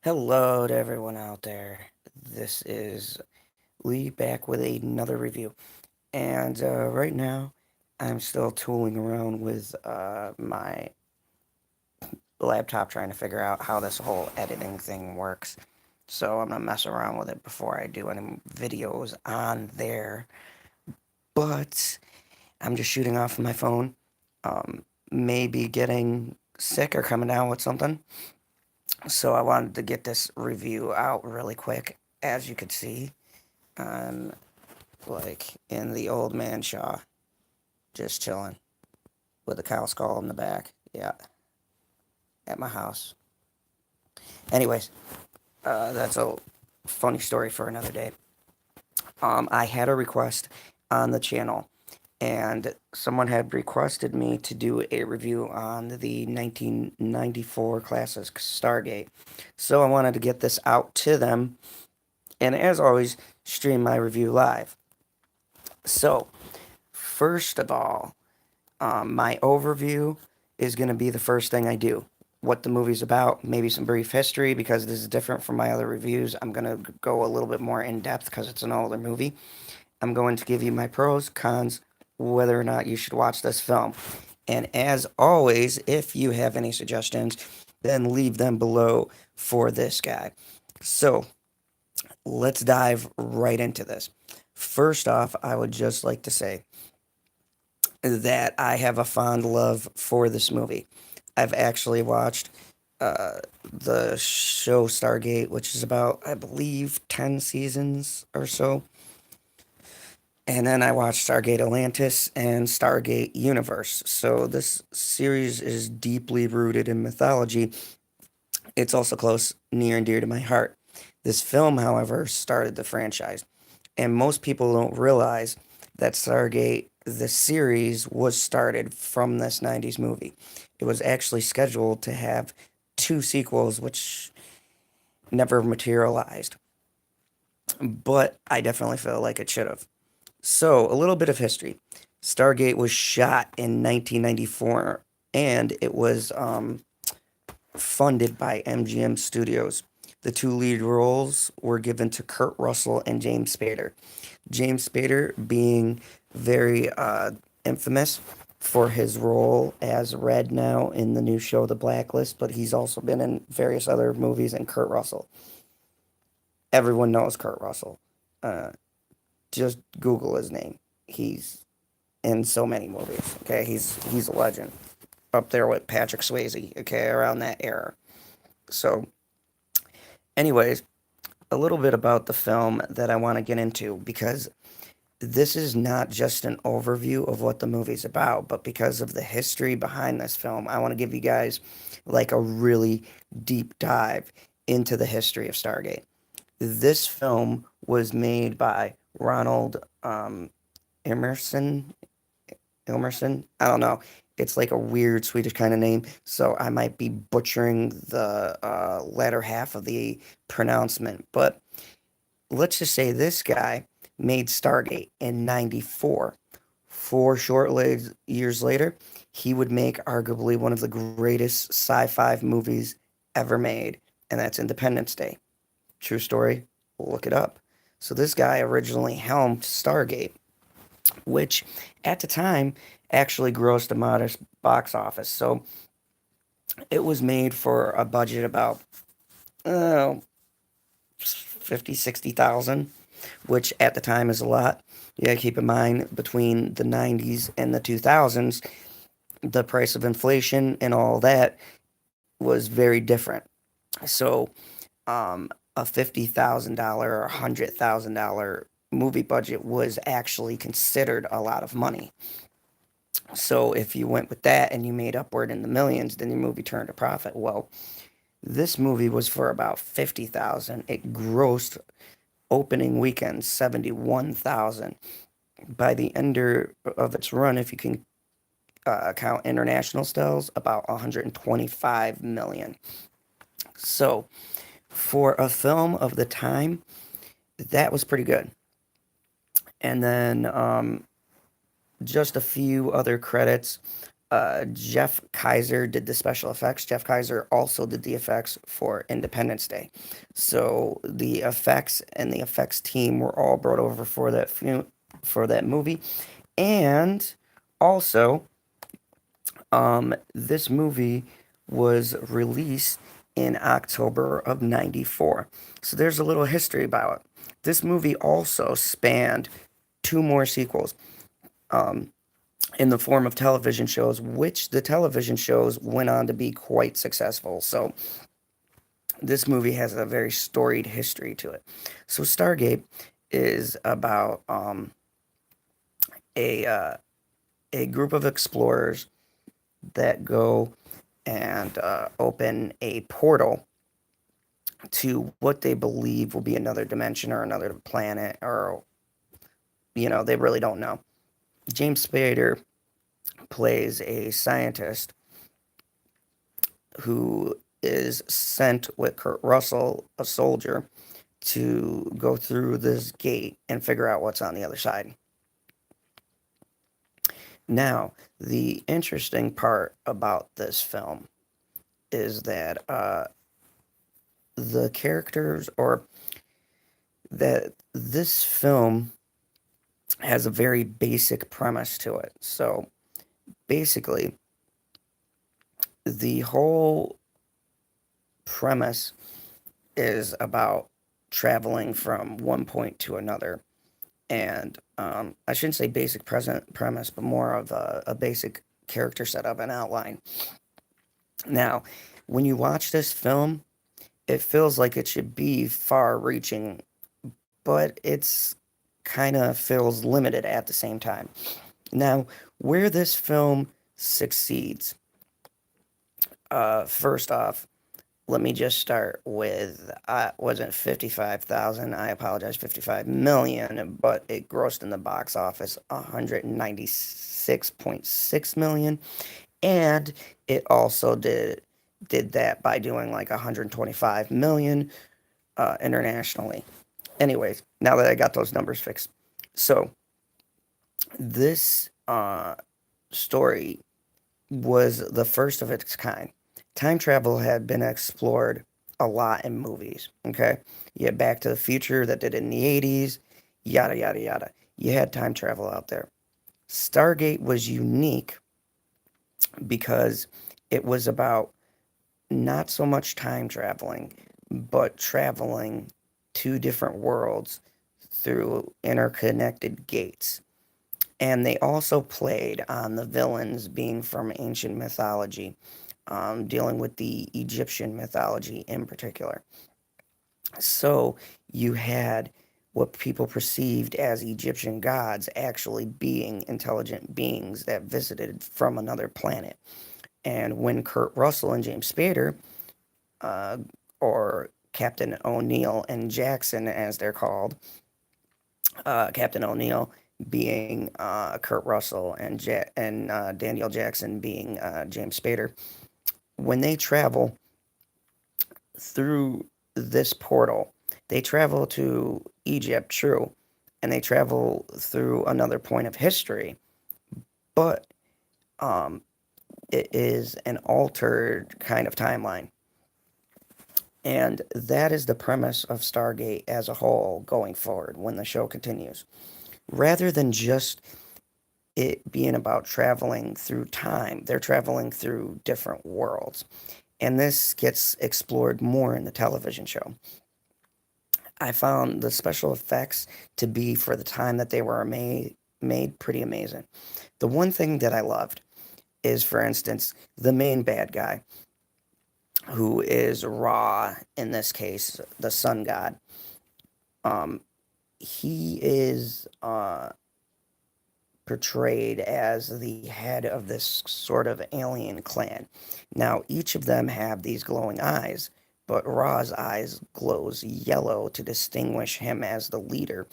Hello to everyone out there. This is Lee back with another review. And right now, I'm still tooling around with my laptop trying to figure out how this whole editing thing works. So I'm going to mess around with it before I do any videos on there. But I'm just shooting off of my phone. Maybe getting sick or coming down with something. So I wanted to get this review out really quick. As you could see, I'm like in the old man Shaw, just chilling with a cow skull in the back. Yeah, at my house. Anyways, that's a funny story for another day. I had a request on the channel, and someone had requested me to do a review on the 1994 classic Stargate. So I wanted to get this out to them, and as always, stream my review live. So, first of all, my overview is going to be the first thing I do. What the movie's about, maybe some brief history because this is different from my other reviews. I'm going to go a little bit more in depth because it's an older movie. I'm going to give you my pros, cons, whether or not you should watch this film. And as always, if you have any suggestions, then leave them below for this guy. So let's dive right into this. First off, I would just like to say that I have a fond love for this movie. I've actually watched the show Stargate, which is about, I believe, 10 seasons or so. And then I watched Stargate Atlantis and Stargate Universe. So this series is deeply rooted in mythology. It's also close, near, and dear to my heart. This film, however, started the franchise. And most people don't realize that Stargate, the series, was started from this 90s movie. It was actually scheduled to have two sequels, which never materialized. But I definitely feel like it should have. So, a little bit of history. Stargate was shot in 1994, and it was funded by MGM Studios. The two lead roles were given to Kurt Russell and James Spader. James Spader being very infamous for his role as Red now in the new show The Blacklist, but he's also been in various other movies. And Kurt Russell, everyone knows Kurt Russell. Uh, just Google his name. He's in so many movies. Okay, he's a legend, up there with Patrick Swayze. Okay, around that era. So, anyways, a little bit about the film that I want to get into because this is not just an overview of what the movie's about, but because of the history behind this film, I want to give you guys like a really deep dive into the history of Stargate. This film was made by Ronald Emerson. Emerson? I don't know. It's like a weird Swedish kind of name, so I might be butchering the latter half of the pronouncement. But let's just say this guy made Stargate in 94. Four years later, he would make arguably one of the greatest sci fi movies ever made, and that's Independence Day. True story, look it up. So, this guy originally helmed Stargate, which at the time actually grossed a modest box office. So, it was made for a budget about uh, 50, 60,000, which at the time is a lot. You gotta keep in mind between the 90s and the 2000s, the price of inflation and all that was very different. So, a $50,000 or $100,000 movie budget was actually considered a lot of money. So, if you went with that and you made upward in the millions, then your movie turned a profit. Well, this movie was for about 50,000. It grossed opening weekend 71,000. By the end of its run, if you can count international sales, about 125 million. So, for a film of the time, that was pretty good. And then just a few other credits. Jeff Kaiser did the special effects. Jeff Kaiser also did the effects for Independence Day. So the effects and the effects team were all brought over for for that movie. And also, this movie was released in October of '94. So there's a little history about it. This movie also spanned two more sequels. Um, in the form of television shows, which the television shows went on to be quite successful. So this movie has a very storied history to it. So Stargate is about a a group of explorers that go and open a portal to what they believe will be another dimension or another planet, or they really don't know. James Spader plays a scientist who is sent with Kurt Russell, a soldier, to go through this gate and figure out what's on the other side. Now, the interesting part about this film is that the characters, or that this film has a very basic premise to it. So basically, the whole premise is about traveling from one point to another. And I shouldn't say basic present premise, but more of a basic character setup and outline. Now, when you watch this film, it feels like it should be far reaching, but it's kind of feels limited at the same time. Now, where this film succeeds, first off, let me just start with wasn't 55,000. I apologize, 55 million, but it grossed in the box office 196.6 million, and it also did that by doing like 125 million internationally. Anyways, now that I got those numbers fixed, so this story was the first of its kind. Time travel had been explored a lot in movies. Okay, you had Back to the Future that did it in the '80s, yada yada yada. You had time travel out there. Stargate was unique because it was about not so much time traveling, but traveling to different worlds through interconnected gates. And they also played on the villains being from ancient mythology, dealing with the Egyptian mythology in particular. So you had what people perceived as Egyptian gods actually being intelligent beings that visited from another planet. And when Kurt Russell and James Spader, uh, or Captain O'Neill and Jackson, as they're called, Captain O'Neill being Kurt Russell and Daniel Jackson being James Spader, when they travel through this portal, they travel to Egypt, true, and they travel through another point of history, but um, it is an altered kind of timeline. And that is the premise of Stargate as a whole going forward when the show continues. Rather than just it being about traveling through time, they're traveling through different worlds. And this gets explored more in the television show. I found the special effects to be, for the time that they were made pretty amazing. The one thing that I loved is, for instance, the main bad guy, who is Ra in this case, the sun god. Um, he is portrayed as the head of this sort of alien clan. Now, each of them have these glowing eyes, but Ra's eyes glows yellow to distinguish him as the leader.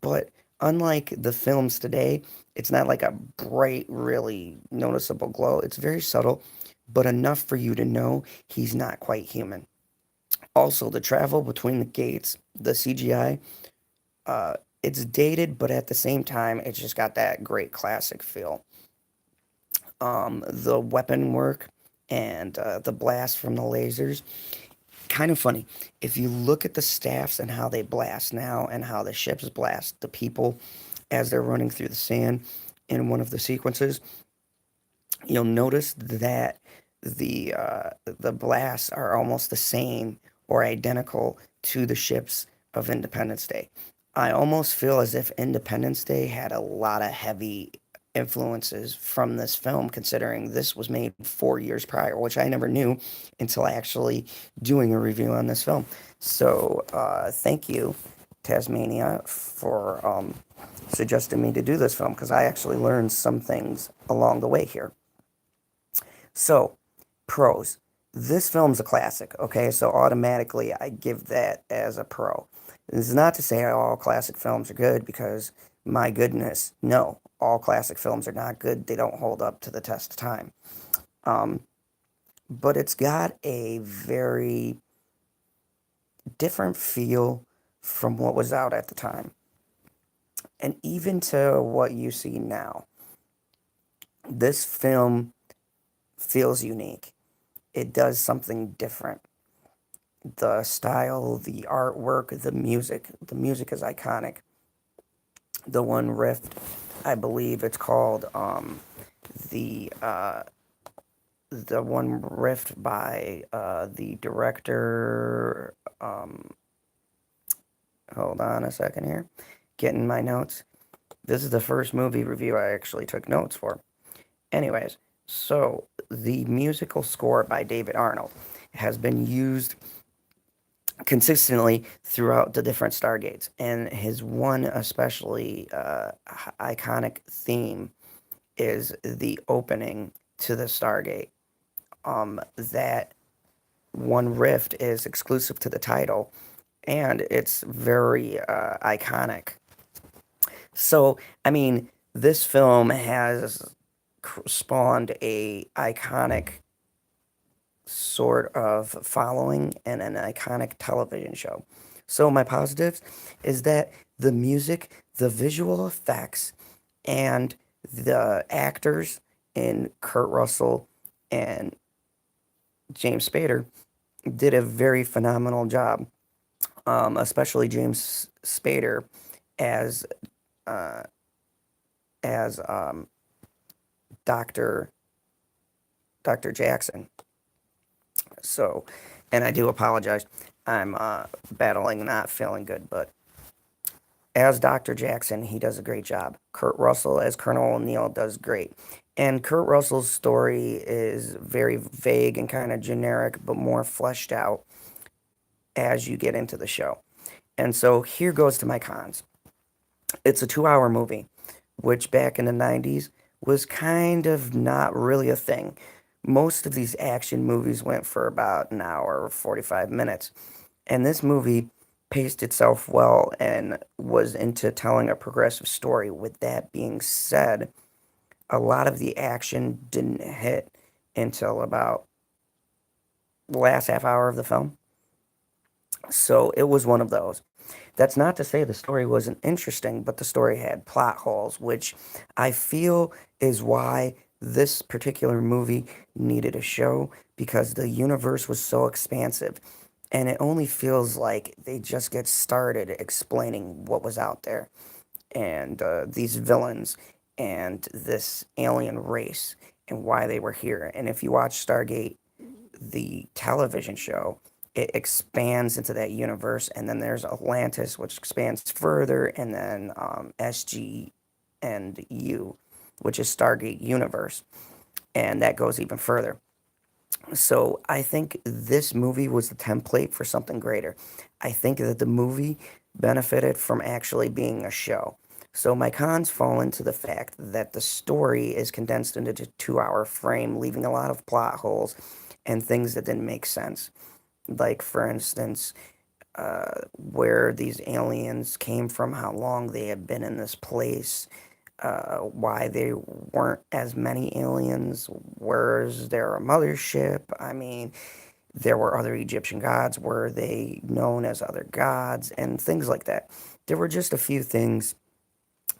But unlike the films today, it's not like a bright, really noticeable glow. It's very subtle, but enough for you to know he's not quite human. Also, the travel between the gates, the CGI, uh, it's dated, but at the same time, it's just got that great classic feel. The weapon work and the blast from the lasers. Kind of funny. If you look at the staffs and how they blast now and how the ships blast the people as they're running through the sand in one of the sequences, you'll notice that the blasts are almost the same or identical to the ships of Independence Day. I almost feel as if Independence Day had a lot of heavy influences from this film, considering this was made 4 years prior, which I never knew until actually doing a review on this film. So, thank you, Tasmania, for suggesting me to do this film because I actually learned some things along the way here. So, pros. This film's a classic, okay? So automatically I give that as a pro. This is not to say all classic films are good because, my goodness, no. All classic films are not good. They don't hold up to the test of time. Um, but it's got a very different feel from what was out at the time. And even to what you see now. This film feels unique. It does something different. The style, the artwork, the music. The music is iconic. The one riff, I believe it's called the uh, the one riff by the director. Hold on a second here, getting my notes. This is the first movie review I actually took notes for. Anyways, so the musical score by David Arnold has been used consistently throughout the different Stargates, and his one especially iconic theme is the opening to the Stargate. That one riff is exclusive to the title, and it's very iconic. So, I mean, this film has spawned a iconic sort of following and an iconic television show. So my positives is that the music, the visual effects, and the actors in Kurt Russell and James Spader did a very phenomenal job. Especially James Spader as uh, as Doctor Jackson. So, and I do apologize. I'm battling not feeling good, but as Dr. Jackson, he does a great job. Kurt Russell as Colonel O'Neill does great. And Kurt Russell's story is very vague and kind of generic, but more fleshed out as you get into the show. And so here goes to my cons. It's a 2 hour movie, which back in the 90s was kind of not really a thing. Most of these action movies went for about an hour or 45 minutes. And this movie paced itself well and was into telling a progressive story. With that being said, a lot of the action didn't hit until about the last half hour of the film. So it was one of those. That's not to say the story wasn't interesting, but the story had plot holes, which I feel is why this particular movie needed a show because the universe was so expansive. And it only feels like they just get started explaining what was out there and these villains and this alien race and why they were here. And if you watch Stargate, the television show, it expands into that universe, and then there's Atlantis, which expands further, and then SG and U, which is Stargate Universe, and that goes even further. So I think this movie was the template for something greater. I think that the movie benefited from actually being a show. So my cons fall into the fact that the story is condensed into a 2 hour frame, leaving a lot of plot holes and things that didn't make sense. Like, for instance, where these aliens came from, how long they had been in this place, why they weren't as many aliens. Where's there a mothership? I mean, there were other Egyptian gods. Were they known as other gods? And things like that. There were just a few things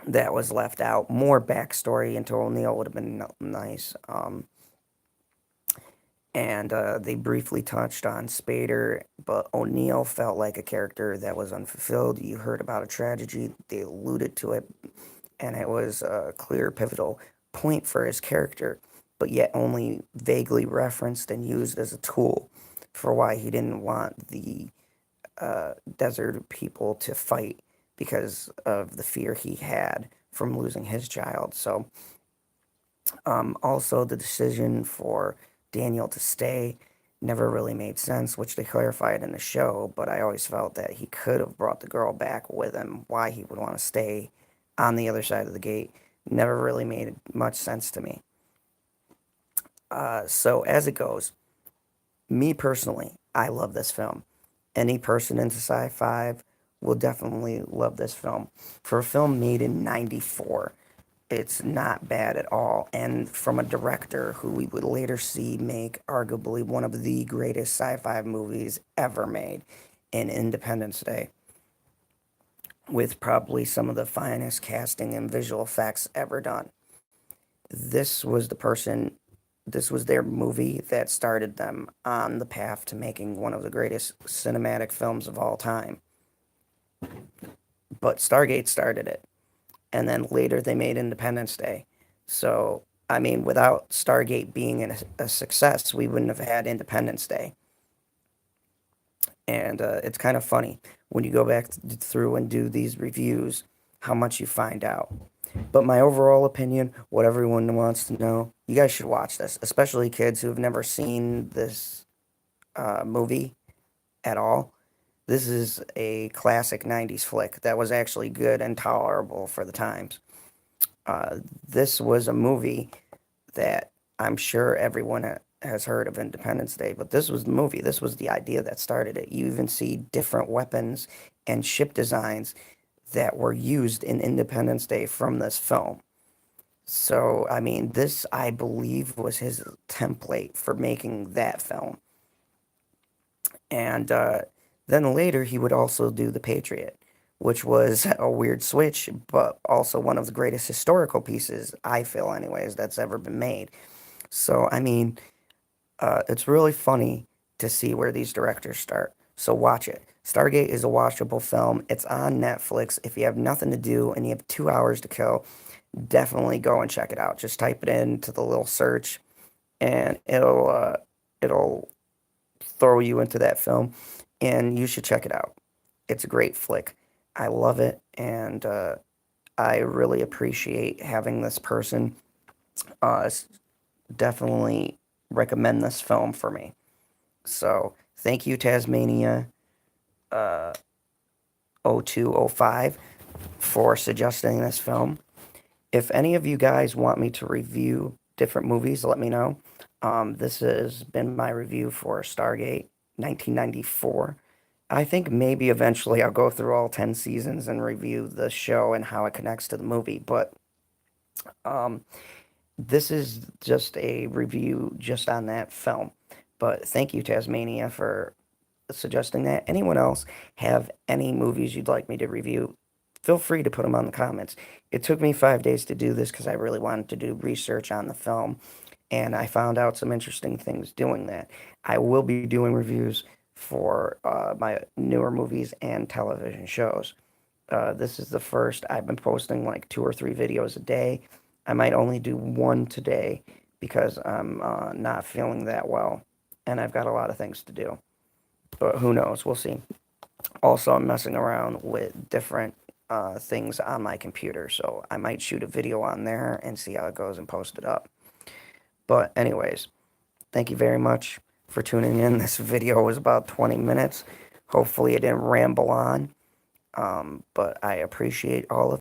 that was left out. More backstory into O'Neill would have been nice. And they briefly touched on Spader, but O'Neill felt like a character that was unfulfilled. You heard about a tragedy, they alluded to it, and it was a clear pivotal point for his character, but yet only vaguely referenced and used as a tool for why he didn't want the desert people to fight because of the fear he had from losing his child. So, also the decision for Daniel to stay never really made sense, which they clarified in the show, but I always felt that he could have brought the girl back with him. Why he would want to stay on the other side of the gate never really made much sense to me. So, as it goes, me personally, I love this film. Any person into sci fi will definitely love this film. For a film made in '94, it's not bad at all. And from a director who we would later see make arguably one of the greatest sci fi movies ever made in Independence Day, with probably some of the finest casting and visual effects ever done. This was the person, this was their movie that started them on the path to making one of the greatest cinematic films of all time. But Stargate started it. And then later they made Independence Day. So, I mean, without Stargate being a success, we wouldn't have had Independence Day. And it's kind of funny when you go back through and do these reviews how much you find out. But my overall opinion, what everyone wants to know, you guys should watch this, especially kids who have never seen this movie at all. This is a classic 90s flick that was actually good and tolerable for the times. This was a movie that I'm sure everyone has heard of Independence Day, but this was the movie. This was the idea that started it. You even see different weapons and ship designs that were used in Independence Day from this film. So, I mean, this, I believe, was his template for making that film. And then later, he would also do The Patriot, which was a weird switch, but also one of the greatest historical pieces, I feel, anyways, that's ever been made. So, I mean, it's really funny to see where these directors start. So, watch it. Stargate is a watchable film. It's on Netflix. If you have nothing to do and you have 2 hours to kill, definitely go and check it out. Just type it into the little search, and it'll throw you into that film, and you should check it out. It's a great flick. I love it, and I really appreciate having this person uh, definitely recommend this film for me. So thank you, Tasmania uh, 0205, for suggesting this film. If any of you guys want me to review different movies, let me know. This has been my review for Stargate 1994. I think maybe eventually I'll go through all 10 seasons and review the show and how it connects to the movie, but um, this is just a review just on that film. But thank you, Tasmania, for suggesting that. Anyone else have any movies you'd like me to review? Feel free to put them on the comments. It took me 5 days to do this because I really wanted to do research on the film, and I found out some interesting things doing that. I will be doing reviews for my newer movies and television shows. This is the first. I've been posting like 2 or 3 videos a day. I might only do one today because I'm not feeling that well, and I've got a lot of things to do. But who knows? We'll see. Also, I'm messing around with different things on my computer, so I might shoot a video on there and see how it goes and post it up. But anyways, thank you very much for tuning in. This video was about 20 minutes. Hopefully it didn't ramble on, but I appreciate all of